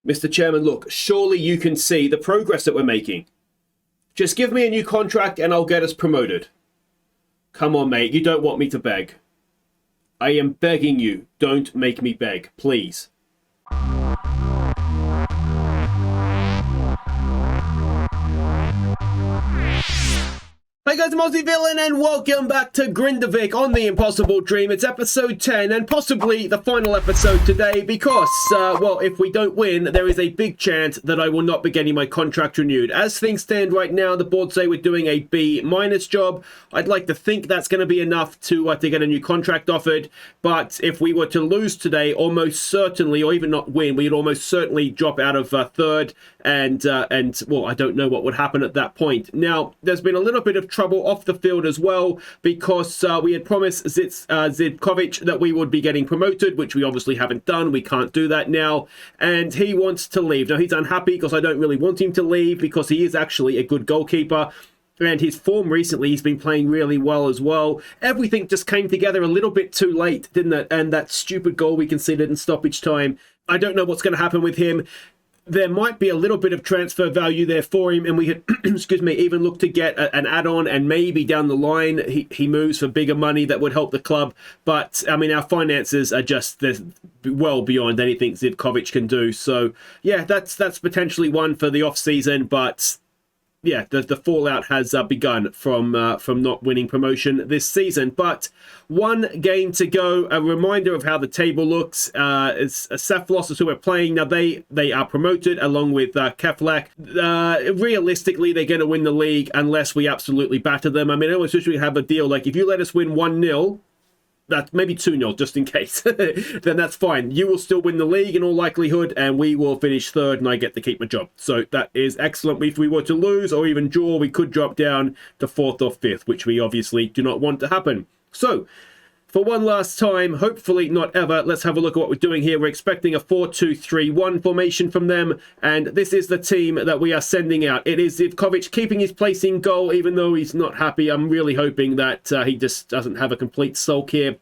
Mr. Chairman, look, surely you can see the progress that we're making. Just give me a new contract and I'll get us promoted. Come on, mate, you don't want me to beg. I am begging you, don't make me beg, please. Hey guys, I'm Aussie Villain and welcome back to Grindavik on the Impossible Dream. It's episode 10 and possibly the final episode today because, well, if we don't win, there is a big chance that I will not be getting my contract renewed. As things stand right now, the board say we're doing a B- job. I'd like to think that's going to be enough to get a new contract offered, but if we were to lose today, almost certainly, or even not win, we'd almost certainly drop out of third, and well, I don't know what would happen at that point. Now, there's been a little bit of trouble off the field as well because we had promised Zivkovic that we would be getting promoted, which we obviously haven't done. We can't do that now, and he wants to leave. Now, he's unhappy because I don't really want him to leave because he is actually a good goalkeeper. And his form recently, he's been playing really well as well. Everything just came together a little bit too late, didn't it? And that stupid goal we conceded in stoppage time. I don't know what's going to happen with him. There might be a little bit of transfer value there for him, and we could, excuse me, even look to get an add-on, and maybe down the line he moves for bigger money that would help the club. But, I mean, our finances are just well beyond anything Zivkovic can do. So, yeah, that's potentially one for the off-season, but yeah, the fallout has begun from not winning promotion this season. But one game to go. A reminder of how the table looks. It's Selfoss who we're playing now. They are promoted along with Keflak. Realistically, they're going to win the league unless we absolutely batter them. I mean, I always wish we have a deal like if you let us win 1-0. That's maybe 2-0 just in case, then that's fine. You will still win the league in all likelihood, and we will finish third, and I get to keep my job. So that is excellent. If we were to lose or even draw, we could drop down to 4th or 5th, which we obviously do not want to happen. So, for one last time, hopefully not ever, let's have a look at what we're doing here. We're expecting a 4-2-3-1 formation from them, and this is the team that we are sending out. It is Zivkovic keeping his place in goal, even though he's not happy. I'm really hoping that he just doesn't have a complete sulk here.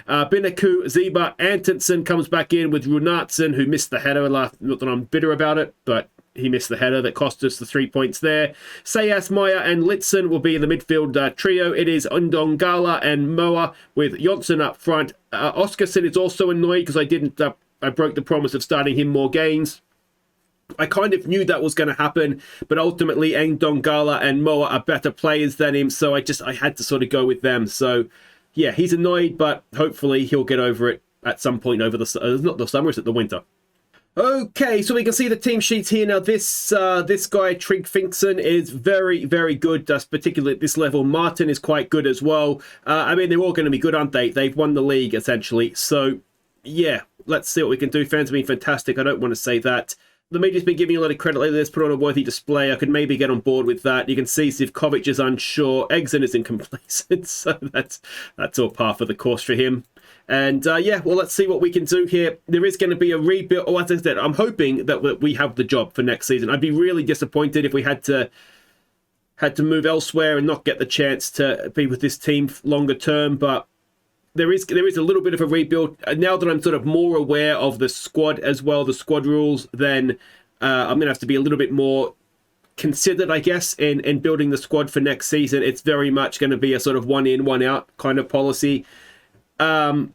Binaku, Ziba, Antonsen comes back in with Runatsen, who missed the header. Not that I'm bitter about it, but he missed the header that cost us the 3 points there. Sayas, Maya, and Litsen will be in the midfield trio. It is Undongala and Moa with Jonsson up front. Oscarson is also annoyed because I broke the promise of starting him more games. I kind of knew that was going to happen, but ultimately Ndongala and Moa are better players than him, so I had to sort of go with them. So yeah, he's annoyed, but hopefully he'll get over it at some point over not the summer, is it the winter? Okay, so we can see the team sheets here. Now, this guy, Trig Finkson, is very, very good, particularly at this level. Martin is quite good as well. I mean, they're all going to be good, aren't they? They've won the league, essentially. So, yeah, let's see what we can do. Fans have been fantastic. I don't want to say that. The media's been giving you a lot of credit lately. Let's put on a worthy display. I could maybe get on board with that. You can see Zivkovic is unsure. Egson is incomplacent, so that's all par for the course for him. And yeah, well, let's see what we can do here. There is going to be a rebuild. Oh, as I said, I'm hoping that we have the job for next season. I'd be really disappointed if we had to move elsewhere and not get the chance to be with this team longer term. But there is a little bit of a rebuild. Now that I'm sort of more aware of the squad as well, the squad rules, then I'm going to have to be a little bit more considered, I guess, in building the squad for next season. It's very much going to be a sort of one in, one out kind of policy. But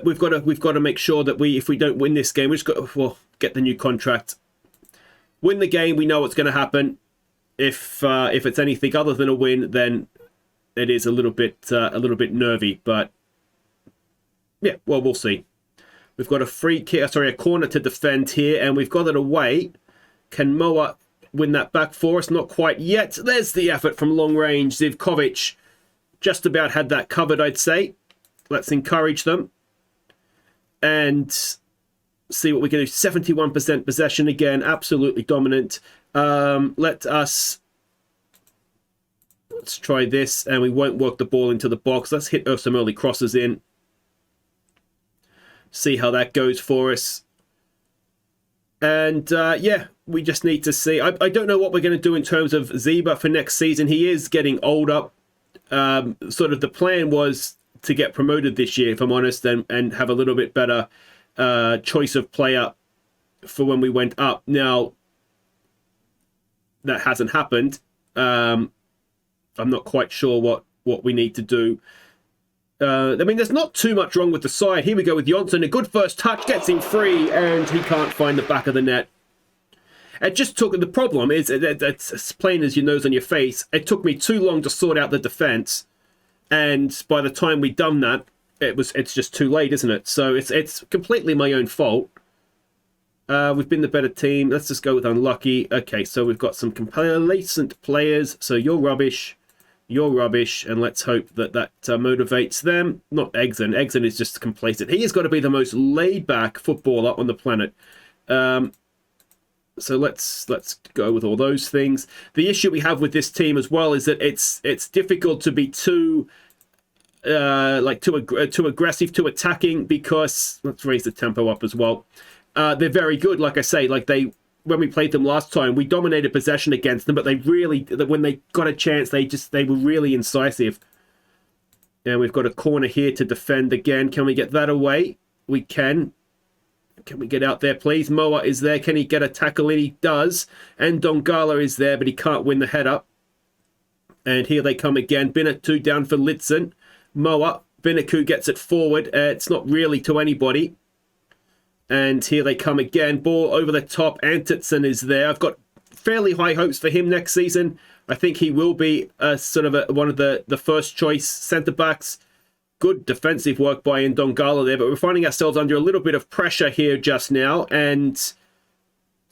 we've got to make sure that if we don't win this game, we just got to get the new contract. Win the game, we know what's going to happen. If it's anything other than a win, then it is a little bit nervy. But yeah, well, we'll see. We've got a corner to defend here, and we've got it away. Can Moa win that back for us? Not quite yet. There's the effort from long range. Zivkovic just about had that covered, I'd say. Let's encourage them and see what we can do. 71% possession again, absolutely dominant. Let's try this, and we won't work the ball into the box. Let's hit some early crosses in. See how that goes for us. And yeah, we just need to see. I don't know what we're going to do in terms of Ziba for next season. He is getting older. Sort of the plan was to get promoted this year, if I'm honest, and have a little bit better choice of player for when we went up. Now, that hasn't happened. I'm not quite sure what we need to do. I mean, there's not too much wrong with the side. Here we go with Jonsson. A good first touch, gets him free, and he can't find the back of the net. It just took... The problem is, it's as plain as your nose on your face. It took me too long to sort out the defense. And by the time we'd done that, it's just too late, isn't it? So it's completely my own fault. We've been the better team. Let's just go with unlucky. Okay, so we've got some complacent players. So you're rubbish. You're rubbish. And let's hope that motivates them. Not Eggsson. Eggsson is just complacent. He has got to be the most laid-back footballer on the planet. So let's go with all those things. The issue we have with this team as well is that it's difficult to be too too aggressive, too attacking, because let's raise the tempo up as well. They're very good, like I say. When we played them last time, we dominated possession against them, but when they got a chance, they were really incisive. And we've got a corner here to defend again. Can we get that away? We can. Can we get out there, please? Moa is there. Can he get a tackle in? He does. And Dongala is there, but he can't win the header. And here they come again. Binatu down for Lidson. Moa. Binaku gets it forward. It's not really to anybody. And here they come again. Ball over the top. Antonsen is there. I've got fairly high hopes for him next season. I think he will be one of the first choice centre-backs. Good defensive work by Ndongala there, but we're finding ourselves under a little bit of pressure here just now, and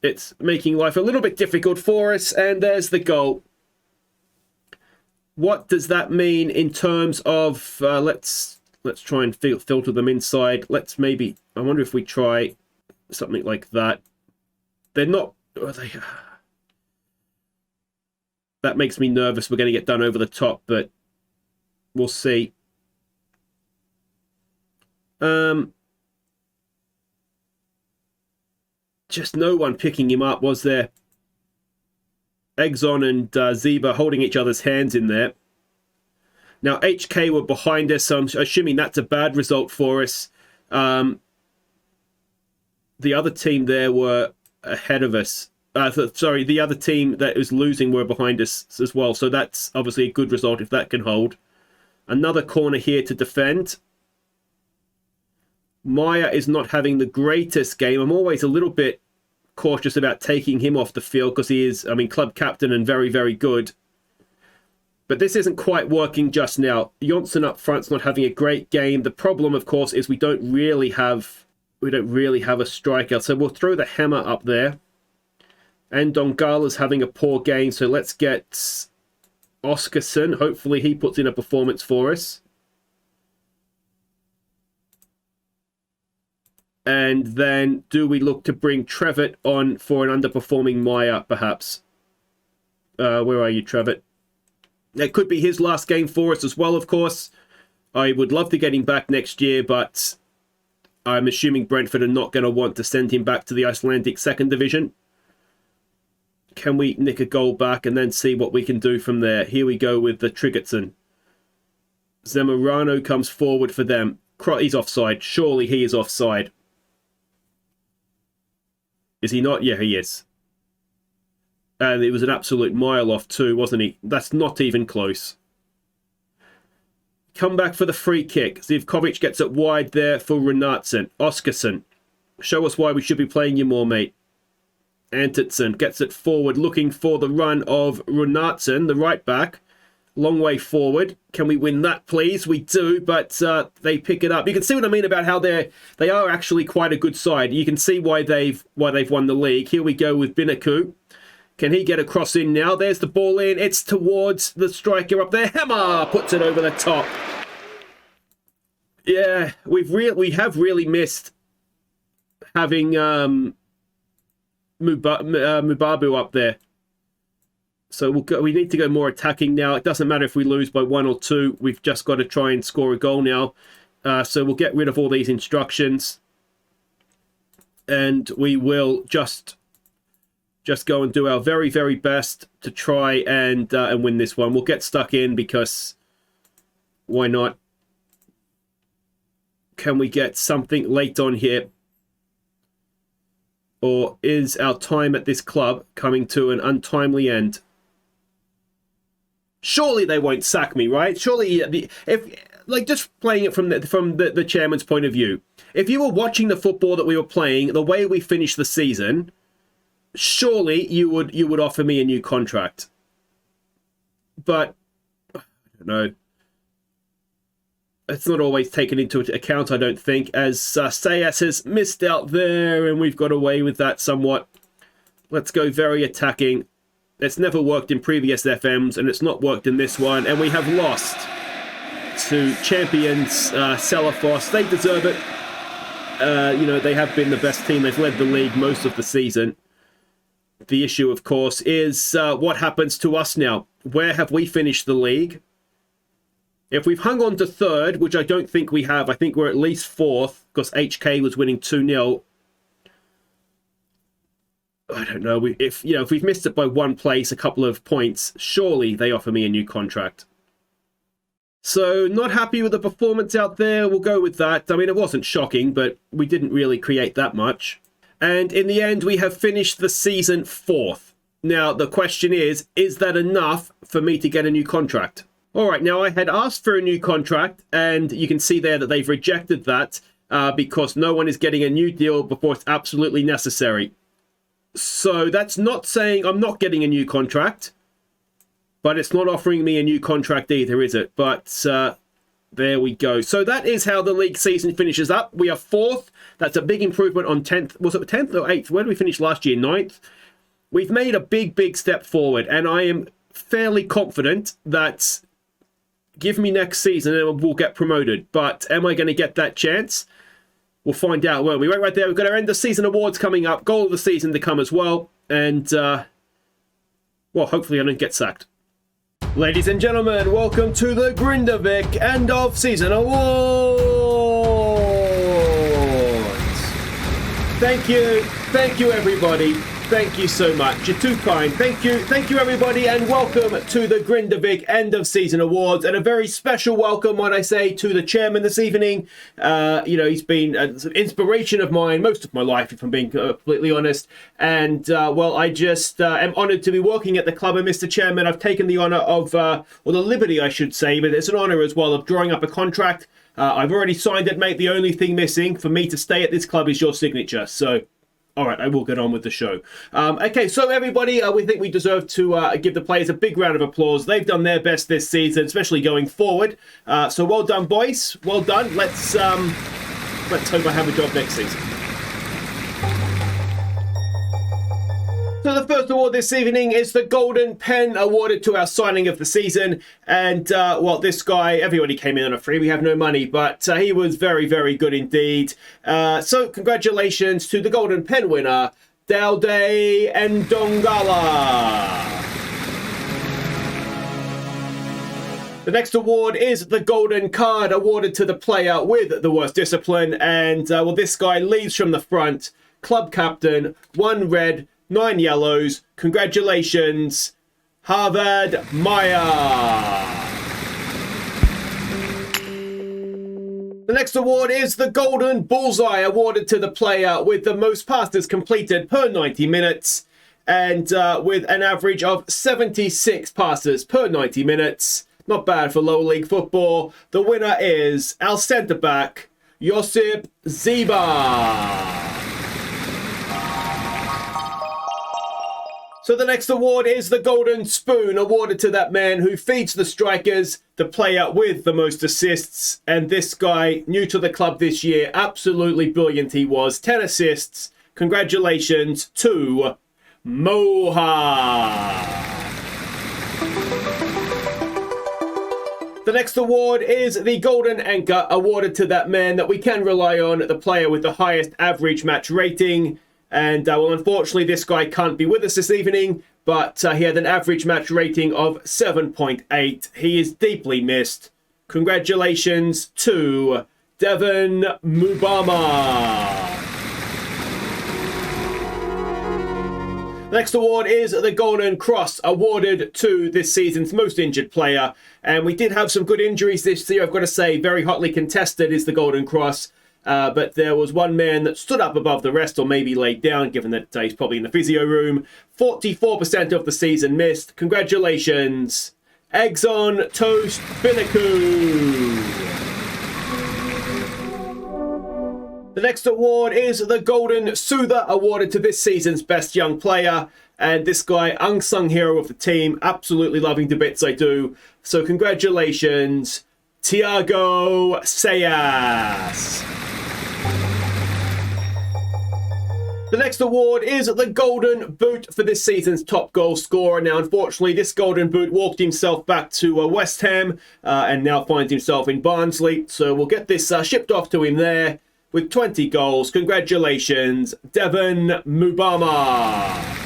it's making life a little bit difficult for us. And there's the goal. What does that mean in terms of... let's try and filter them inside. I wonder if we try something like that. They're not... That makes me nervous. We're going to get done over the top, but we'll see. Just no one picking him up, was there? Eggsson and Zeba holding each other's hands in there. Now, HK were behind us, so I'm assuming that's a bad result for us. The other team there were ahead of us. Sorry, the other team that was losing were behind us as well, so that's obviously a good result if that can hold. Another corner here to defend. Maya is not having the greatest game. I'm always a little bit cautious about taking him off the field because he is, club captain and very, very good. But this isn't quite working just now. Jonsson up front's not having a great game. The problem, of course, is we don't really have a striker. So we'll throw the hammer up there. And Dongala's having a poor game, so let's get Oskarsson. Hopefully he puts in a performance for us. And then do we look to bring Trevitt on for an underperforming Maya, perhaps? Where are you, Trevitt? It could be his last game for us as well, of course. I would love to get him back next year, but I'm assuming Brentford are not going to want to send him back to the Icelandic second division. Can we nick a goal back and then see what we can do from there? Here we go with the Triggerson. Zamorano comes forward for them. He's offside. Surely he is offside. Is he not? Yeah, he is. And it was an absolute mile off too, wasn't he? That's not even close. Come back for the free kick. Zivkovic gets it wide there for Runarsson. Oskarsson. Show us why we should be playing you more, mate. Antonsen gets it forward, looking for the run of Runarsson, the right back. Long way forward. Can we win that, please? We do, but they pick it up. You can see what I mean about how they are actually quite a good side. You can see why they've won the league. Here we go with Binaku. Can he get a cross in now? There's the ball in. It's towards the striker up there. Hammer puts it over the top. Yeah, we have really missed having Mubabu up there. So we need to go more attacking now. It doesn't matter if we lose by 1 or 2. We've just got to try and score a goal now. So we'll get rid of all these instructions. And we will just go and do our very, very best to try and win this one. We'll get stuck in because why not? Can we get something late on here? Or is our time at this club coming to an untimely end? Surely they won't sack me, right? Surely, if like just playing it from the chairman's point of view, if you were watching the football that we were playing, the way we finished the season, surely you would offer me a new contract. But I don't know. It's not always taken into account, I don't think, as Sayas has missed out there, and we've got away with that somewhat. Let's go very attacking. It's never worked in previous FMs, and it's not worked in this one, and we have lost to champions Selfoss. They deserve it. You know, they have been the best team. They've led the league most of the season. The issue, of course, is what happens to us now. Where have we finished the league? If we've hung on to third, which I don't think we have, I think we're at least fourth, because HK was winning 2-0. I don't know. If we've missed it by one place, a couple of points, surely they offer me a new contract. So, not happy with the performance out there. We'll go with that. I mean, it wasn't shocking, but we didn't really create that much. And in the end, we have finished the season fourth. Now, the question is that enough for me to get a new contract? All right, now I had asked for a new contract, and you can see there that they've rejected that because no one is getting a new deal before it's absolutely necessary. So that's not saying I'm not getting a new contract, but it's not offering me a new contract either, is it? But there we go. So that is how the league season finishes up. We are fourth. That's a big improvement on 10th. Was it 10th or 8th? Where did we finish last year? 9th. We've made a big step forward, and I am fairly confident that give me next season and we'll get promoted. But am I going to get that chance? We'll find out, won't we? Right there, we've got our end of season awards coming up. Goal of the season to come as well. And, well, hopefully I don't get sacked. Ladies and gentlemen, welcome to the Grindavik end of season awards. Thank you everybody. Thank you so much. You're too kind. Thank you everybody, and welcome to the Grindavik end of season awards, and a very special welcome, when I say, to the chairman this evening. You know, he's been an inspiration of mine most of my life, if I'm being completely honest. And well, I just am honoured to be working at the club. And Mr. Chairman, I've taken the honour of, or the liberty, I should say, but it's an honour as well, of drawing up a contract. I've already signed it, mate. The only thing missing for me to stay at this club is your signature. So, all right, I will get on with the show. Okay, so everybody, we think we deserve to give the players a big round of applause. They've done their best this season, especially going forward. So well done, boys. Well done. Let's hope I have a job next season. So the first award this evening is the Golden Pen, awarded to our signing of the season. And, well, this guy, everybody came in on a free. We have no money, but he was very good indeed. So congratulations to the Golden Pen winner, Daude Ndongala. The next award is the Golden Card, awarded to the player with the worst discipline. And, well, this guy leads from the front. Club captain, 1 red, 9 yellows. Congratulations, Harvard Meyer. The next award is the Golden Bullseye, awarded to the player with the most passes completed per 90 minutes. And with an average of 76 passes per 90 minutes. Not bad for lower league football. The winner is our centre-back, Josip Ziba. So the next award is the Golden Spoon, awarded to that man who feeds the strikers, the player with the most assists. And this guy, new to the club this year, absolutely brilliant he was. 10 assists. Congratulations to Moha. The next award is the Golden Anchor, awarded to that man that we can rely on, the player with the highest average match rating. And, well, unfortunately, this guy can't be with us this evening, but he had an average match rating of 7.8. He is deeply missed. Congratulations to Devon Mubama. Next award is the Golden Cross, awarded to this season's most injured player. And we did have some good injuries this year, I've got to say. Very hotly contested is the Golden Cross. but there was one man that stood up above the rest, or maybe laid down, given that he's probably in the physio room. 44% of the season missed. Congratulations, Eggs on Toast Binaku. The next award is the Golden Soother, awarded to this season's best young player. And this guy, unsung hero of the team, absolutely loving to bits, I do. So congratulations, Tiago Sayas. The next award is the Golden Boot for this season's top goal scorer. Now, unfortunately, this Golden Boot walked himself back to West Ham and now finds himself in Barnsley. So we'll get this shipped off to him there with 20 goals. Congratulations, Devon Mubama.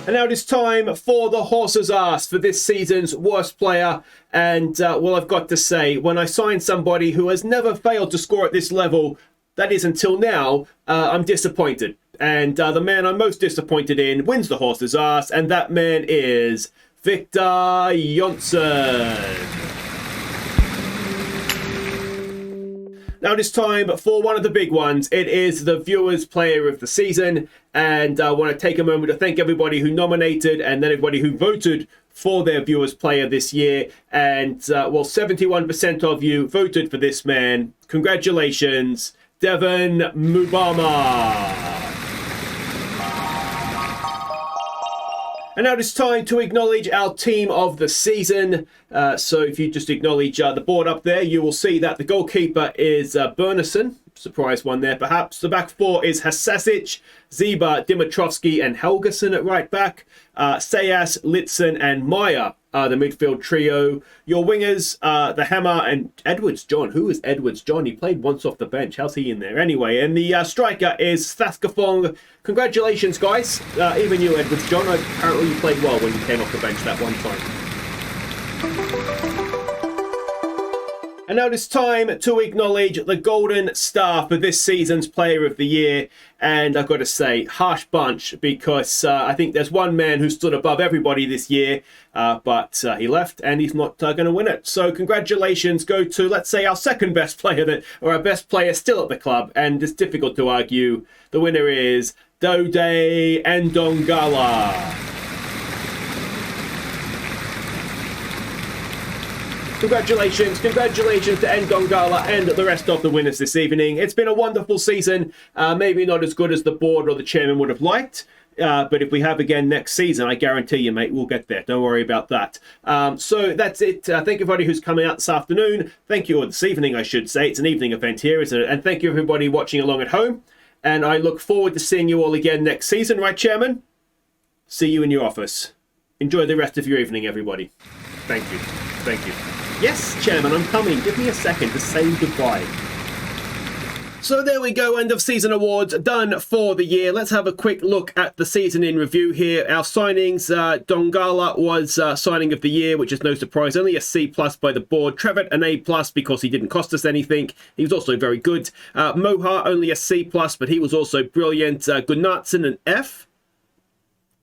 And now it is time for the horse's ass for this season's worst player. And, well, I've got to say, when I sign somebody who has never failed to score at this level, that is until now, I'm disappointed. And the man I'm most disappointed in wins the horse's ass, and that man is Victor Jonsson. Now it is time for one of the big ones. It is the Viewers Player of the Season. And I want to take a moment to thank everybody who nominated and then everybody who voted for their Viewers Player this year. And, well, 71% of you voted for this man. Congratulations, Devon Mubama. And now it's time to acknowledge our team of the season. So if you just acknowledge the board up there, you will see that the goalkeeper is Bernison. Surprise one there, perhaps. The back four is Hasasic, Ziba, Dimitrovsky, and Helgason at right back. Sayas, Litson, and Meyer are the midfield trio. Your wingers, the Hammer and Edwards John. Who is Edwards John? He played once off the bench. How's he in there? Anyway, and the striker is Thaskafong. Congratulations, guys. Even you, Edwards John. Apparently you played well when you came off the bench that one time. And now it's time to acknowledge the Golden Star for this season's Player of the Year. And I've got to say, harsh bunch, because I think there's one man who stood above everybody this year, but he left and he's not going to win it. So congratulations go to, let's say, our second best player, or our best player still at the club. And it's difficult to argue. The winner is Dode Ndongala. Congratulations to Ndongala and the rest of the winners this evening. It's been a wonderful season. Maybe not as good as the board or the chairman would have liked. But if we have again next season, I guarantee you, mate, we'll get there. Don't worry about that. So that's it. Thank you, everybody who's coming out this afternoon. Thank you, or this evening, I should say. It's an evening event here, isn't it? And thank you, everybody watching along at home. And I look forward to seeing you all again next season, right, Chairman? See you in your office. Enjoy the rest of your evening, everybody. Thank you. Thank you. Yes, Chairman, I'm coming. Give me a second to say goodbye. So there we go, end of season awards done for the year. Let's have a quick look at the season in review here. Our signings, Dongala was signing of the year, which is no surprise. Only a C+ by the board. Trevitt an A+ because he didn't cost us anything. He was also very good. Mohar only a C+, but he was also brilliant. Gunnarsson an F.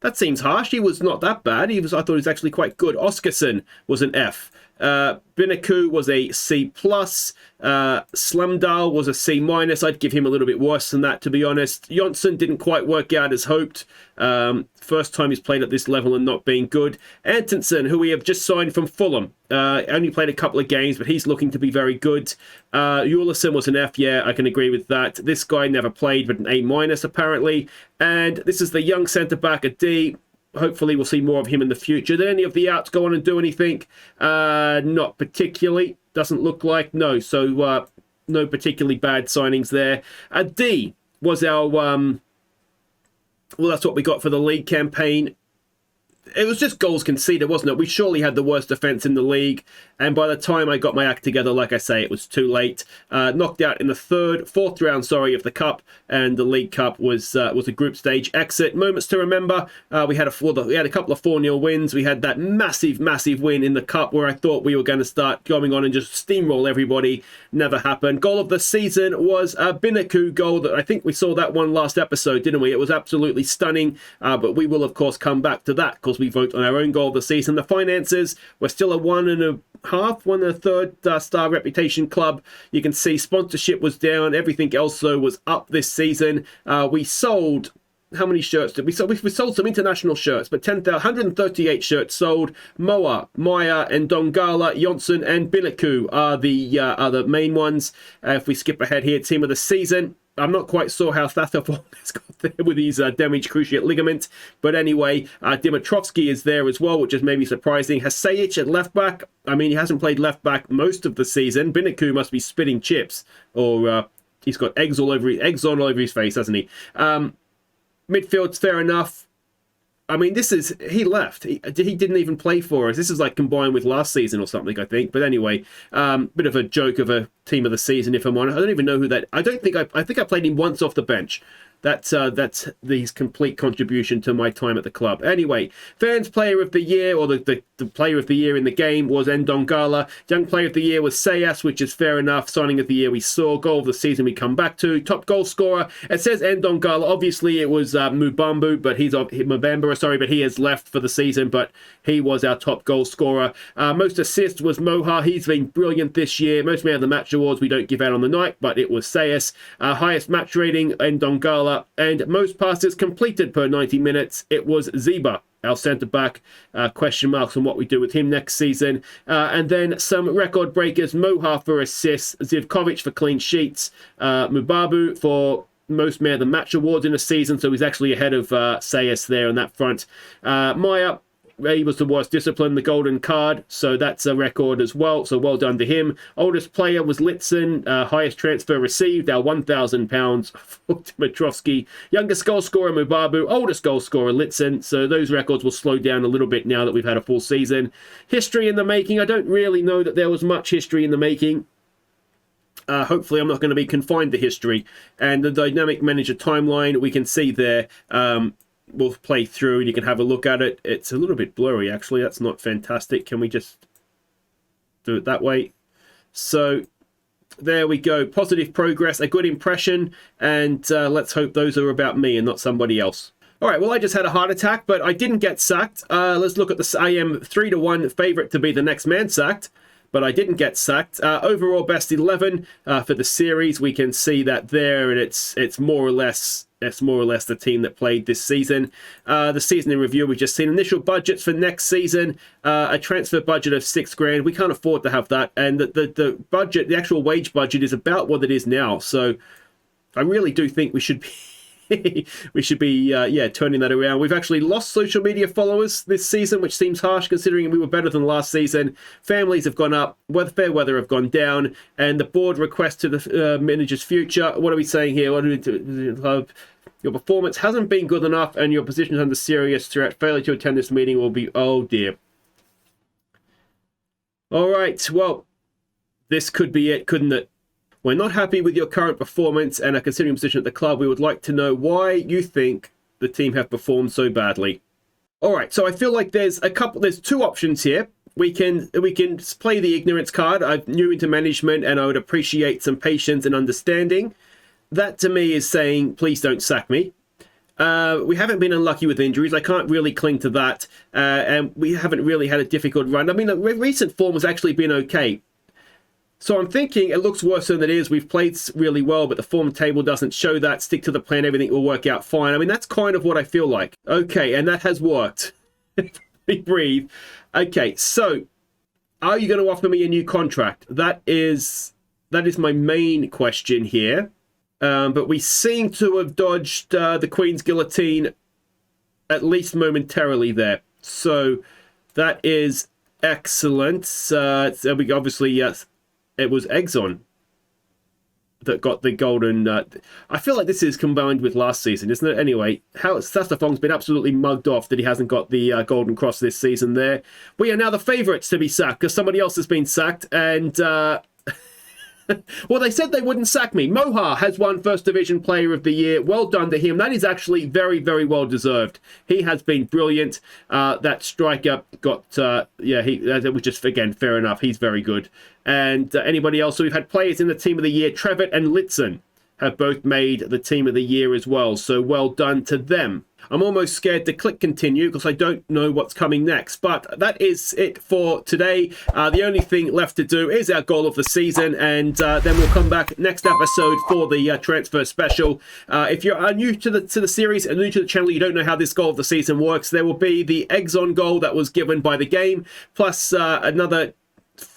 That seems harsh. He was not that bad. I thought he was actually quite good. Oscarson was an F. Binaku was a C+. Slamdal was a C-. I'd give him a little bit worse than that, to be honest. Jonsson didn't quite work out as hoped. First time he's played at this level and not being good. Antonsen, who we have just signed from Fulham. Only played a couple of games, but he's looking to be very good. Ulison was an F. Yeah, I can agree with that. This guy never played, but an A- apparently. And this is the young centre-back, a D. Hopefully we'll see more of him in the future. Did any of the outs go on and do anything? Not particularly. Doesn't look like. No. So no particularly bad signings there. A D was our... well, that's what we got for the league campaign. It was just goals conceded, wasn't it? We surely had the worst defence in the league. And by the time I got my act together, like I say, it was too late. Knocked out in the fourth round, of the Cup. And the League Cup was a group stage exit. Moments to remember. We had a couple of 4-0 wins. We had that massive win in the Cup where I thought we were going to start going on and just steamroll everybody. Never happened. Goal of the season was a Binaku goal. That I think we saw that one last episode, didn't we? It was absolutely stunning. But we will, of course, come back to that, because because we vote on our own goal of the season. The finances, we're still a 1.5 star reputation club. You can see sponsorship was down. Everything else, though, was up this season. We sold... How many shirts did we sell? We sold some international shirts, but 138 shirts sold. Moa, Maya, and Dongala, Jonsson, and Binaku are the main ones. If we skip ahead here, team of the season. I'm not quite sure how Selfoss has got there with his damaged cruciate ligament. But anyway, Dimitrovsky is there as well, which is maybe surprising. Hasaic at left back. I mean, he hasn't played left back most of the season. Binaku must be spitting chips. Or he's got eggs all over his face, hasn't he? Midfield's fair enough. I mean, he left. He didn't even play for us. This is like combined with last season or something, I think. But anyway, bit of a joke of a team of the season, if I'm honest. I don't even know who that... I think I played him once off the bench. That's his complete contribution to my time at the club. Anyway, fans player of the year, or the player of the year in the game, was Ndongala. Young player of the year was Sayas, which is fair enough. Signing of the year we saw. Goal of the season we come back to. Top goal scorer, it says Ndongala. Obviously it was Mubambu, but but he has left for the season, but he was our top goal scorer. Most assists was Moha. He's been brilliant this year. Most man of the match awards we don't give out on the night, but it was Sayas. Highest match rating, Ndongala. And most passes completed per 90 minutes, it was Ziba, our centre-back. Question marks on what we do with him next season. And then some record breakers, Moha for assists, Zivkovic for clean sheets, Mubabu for most man of the match awards in a season, so he's actually ahead of Sayas there on that front. Maya, he was the worst discipline, the golden card, so that's a record as well, so well done to him. Oldest player was Litson, highest transfer received, our £1,000 for Dimitrovsky. Youngest goal scorer, Mubabu, oldest goal scorer, Litson, so those records will slow down a little bit now that we've had a full season. History in the making, I don't really know that there was much history in the making. Hopefully I'm not going to be confined to history. And the dynamic manager timeline, we can see there, we'll play through and you can have a look at it. It's a little bit blurry, actually. That's not fantastic. Can we just do it that way? So there we go. Positive progress, a good impression, and let's hope those are about me and not somebody else. All right, well, I just had a heart attack, but I didn't get sacked. Let's look at this. I am 3-1 favourite to be the next man sacked, but I didn't get sacked. Overall best 11 for the series. We can see that there, and it's more or less the team that played this season. The season in review, we've just seen initial budgets for next season, a transfer budget of $6,000. We can't afford to have that, and the budget, the actual wage budget, is about what it is now. So I really do think we should be turning that around. We've actually lost social media followers this season, which seems harsh considering we were better than last season. Families have gone up, fair weather have gone down, and the board request to the manager's future. What are we saying here? What do we do? Your performance hasn't been good enough, and your position is under serious threat. Failure to attend this meeting will be... Oh, dear. All right, well, this could be it, couldn't it? We're not happy with your current performance and are considering position at the club. We would like to know why you think the team have performed so badly. All right, so I feel like there's two options here. We can play the ignorance card. I'm new into management and I would appreciate some patience and understanding. That to me is saying, please don't sack me. We haven't been unlucky with injuries. I can't really cling to that. And we haven't really had a difficult run. I mean, the recent form has actually been okay. So I'm thinking it looks worse than it is. We've played really well, but the form table doesn't show that. Stick to the plan. Everything will work out fine. I mean, that's kind of what I feel like. Okay, and that has worked. Breathe. Okay, so are you going to offer me a new contract? That is my main question here. But we seem to have dodged the Queen's guillotine, at least momentarily there. So that is excellent. Obviously, yes. It was Exxon that got the golden... I feel like this is combined with last season, isn't it? Anyway, Sastafong's been absolutely mugged off that he hasn't got the golden cross this season there. We are now the favourites to be sacked because somebody else has been sacked. And, well, they said they wouldn't sack me. Moha has won First Division Player of the Year. Well done to him. That is actually very, very well deserved. He has been brilliant. That striker got... that was just, again, fair enough. He's very good. And anybody else? So we've had players in the Team of the Year. Trevitt and Litson have both made the Team of the Year as well. So well done to them. I'm almost scared to click continue because I don't know what's coming next. But that is it for today. The only thing left to do is our goal of the season, and then we'll come back next episode for the transfer special. If you're new to the series and new to the channel, you don't know how this goal of the season works, there will be the eggs on goal that was given by the game, plus another...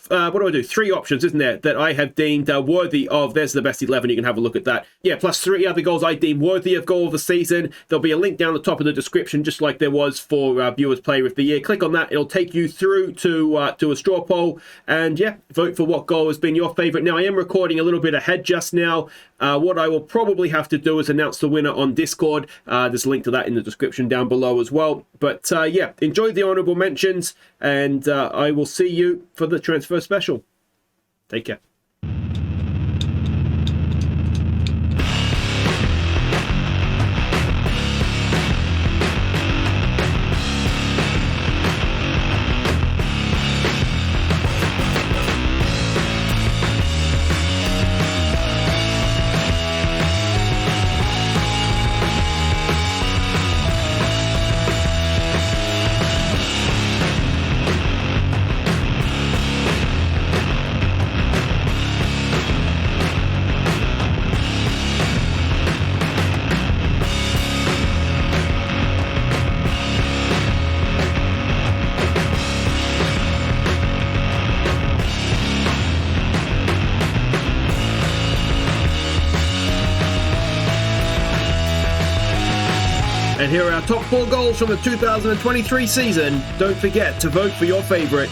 what do I do? 3 options, isn't there, that I have deemed worthy of. There's the best 11. You can have a look at that. Yeah, plus 3 other goals I deem worthy of goal of the season. There'll be a link down the top of the description, just like there was for Viewers Player of the Year. Click on that. It'll take you through to a straw poll. And yeah, vote for what goal has been your favorite. Now, I am recording a little bit ahead just now. What I will probably have to do is announce the winner on Discord. There's a link to that in the description down below as well. But yeah, enjoy the honourable mentions, and I will see you for the transfer special. Take care. And here are our top 4 goals from the 2023 season. Don't forget to vote for your favourite.